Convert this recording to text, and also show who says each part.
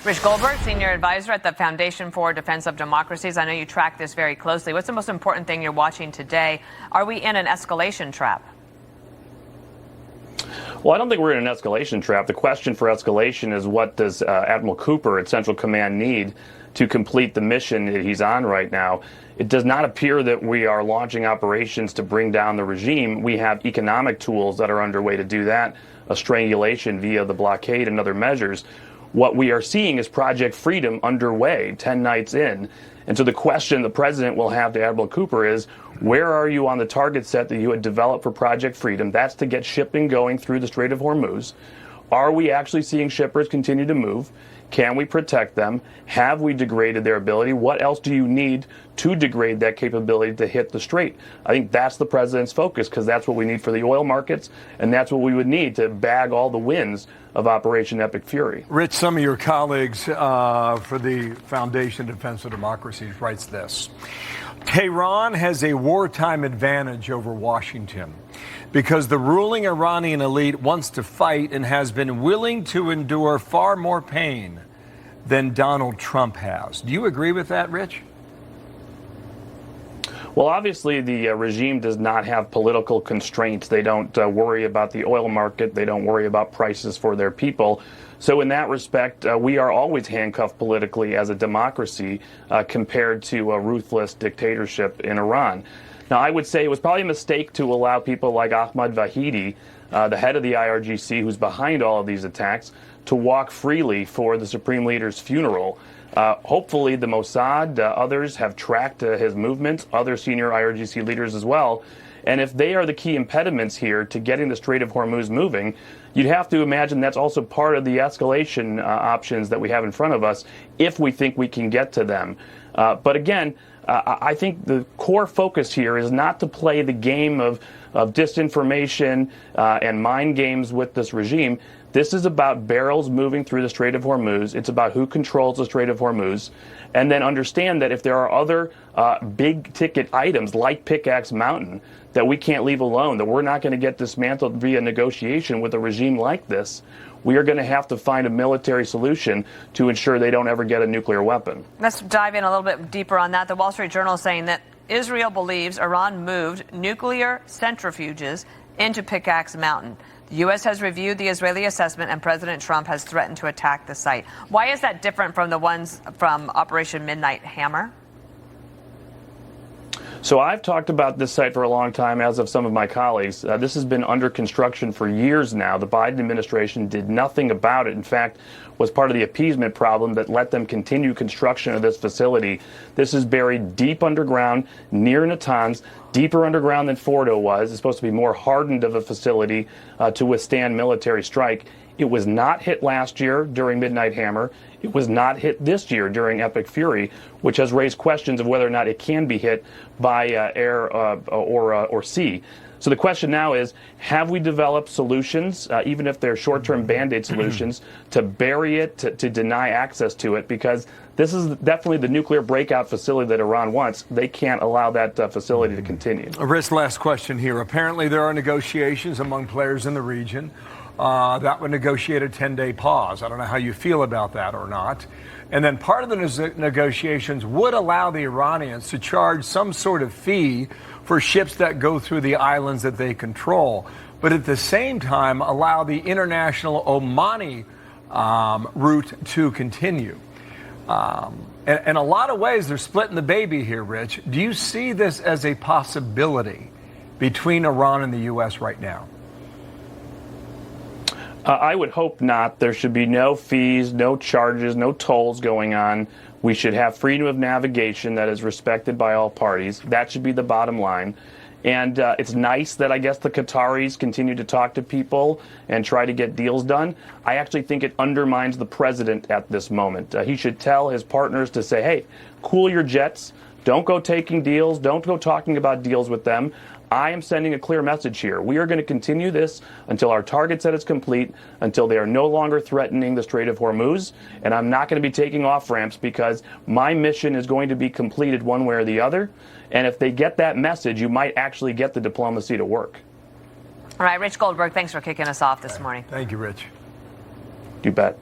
Speaker 1: Rich Goldberg, senior advisor at the Foundation for Defense of Democracies. I know you track this very closely. What's the most important thing you're watching today? Are we in an escalation trap?
Speaker 2: Well, I don't think we're in an escalation trap. The question for escalation is, what does Admiral Cooper at Central Command need to complete the mission that he's on right now? It does not appear that we are launching operations to bring down the regime. We have economic tools that are underway to do that, a strangulation via the blockade and other measures. What we are seeing is Project Freedom underway 10 nights in. And so the question the president will have to Admiral Cooper is, where are you on the target set that you had developed for Project Freedom? That's to get shipping going through the Strait of Hormuz. Are we actually seeing shippers continue to move? Can we protect them? Have we degraded their ability? What else do you need to degrade that capability to hit the strait? I think that's the president's focus, because that's what we need for the oil markets, and that's what we would need to bag all the wins of Operation Epic Fury.
Speaker 3: Rich, some of your colleagues for the Foundation of Defense of Democracies writes this: Tehran has a wartime advantage over Washington because the ruling Iranian elite wants to fight and has been willing to endure far more pain than Donald Trump has. Do you agree with that, Rich?
Speaker 2: Well, obviously, the regime does not have political constraints. They don't worry about the oil market. They don't worry about prices for their people. So in that respect, we are always handcuffed politically as a democracy compared to a ruthless dictatorship in Iran. Now, I would say it was probably a mistake to allow people like Ahmad Vahidi, the head of the IRGC, who's behind all of these attacks, to walk freely for the Supreme Leader's funeral. Hopefully the Mossad, others have tracked his movements, other senior IRGC leaders as well. And if they are the key impediments here to getting the Strait of Hormuz moving, you'd have to imagine that's also part of the escalation options that we have in front of us if we think we can get to them. But again, I think the core focus here is not to play the game of disinformation and mind games with this regime. This is about barrels moving through the Strait of Hormuz. It's about who controls the Strait of Hormuz. And then understand that if there are other big ticket items like Pickax Mountain that we can't leave alone, that we're not going to get dismantled via negotiation with a regime like this, we are going to have to find a military solution to ensure they don't ever get a nuclear weapon.
Speaker 1: Let's dive in a little bit deeper on that. The Wall Street Journal is saying that Israel believes Iran moved nuclear centrifuges into Pickax Mountain. The U.S. has reviewed the Israeli assessment, and President Trump has threatened to attack the site. Why is that different from the ones from Operation Midnight Hammer?
Speaker 2: So I've talked about this site for a long time, as have some of my colleagues. This has been under construction for years now. The Biden administration did nothing about it. In fact, was part of the appeasement problem that let them continue construction of this facility. This is buried deep underground, near Natanz, deeper underground than Fordo was. It's supposed to be more hardened of a facility to withstand military strike. It was not hit last year during Midnight Hammer. It was not hit this year during Epic Fury, which has raised questions of whether or not it can be hit by air or sea. So the question now is, have we developed solutions, even if they're short-term Band-Aid solutions, to bury it, to deny access to it? Because this is definitely the nuclear breakout facility that Iran wants. They can't allow that facility to continue.
Speaker 3: Rich, last question here. Apparently there are negotiations among players in the region that would negotiate a 10-day pause. I don't know how you feel about that or not. And then part of the negotiations would allow the Iranians to charge some sort of fee for ships that go through the islands that they control, but at the same time allow the international Omani route to continue. In a lot of ways, they're splitting the baby here, Rich. Do you see this as a possibility between Iran and the U.S. right now?
Speaker 2: I would hope not. There should be no fees, no charges, no tolls going on. We should have freedom of navigation that is respected by all parties. That should be the bottom line. And it's nice that I guess the Qataris continue to talk to people and try to get deals done. I actually think it undermines the president at this moment. He should tell his partners to say, hey, cool your jets. Don't go taking deals. Don't go talking about deals with them. I am sending a clear message here. We are going to continue this until our target set is complete, until they are no longer threatening the Strait of Hormuz. And I'm not going to be taking off ramps because my mission is going to be completed one way or the other. And if they get that message, you might actually get the diplomacy to work.
Speaker 1: All right, Rich Goldberg, thanks for kicking us off this morning.
Speaker 3: Thank you, Rich.
Speaker 2: You bet.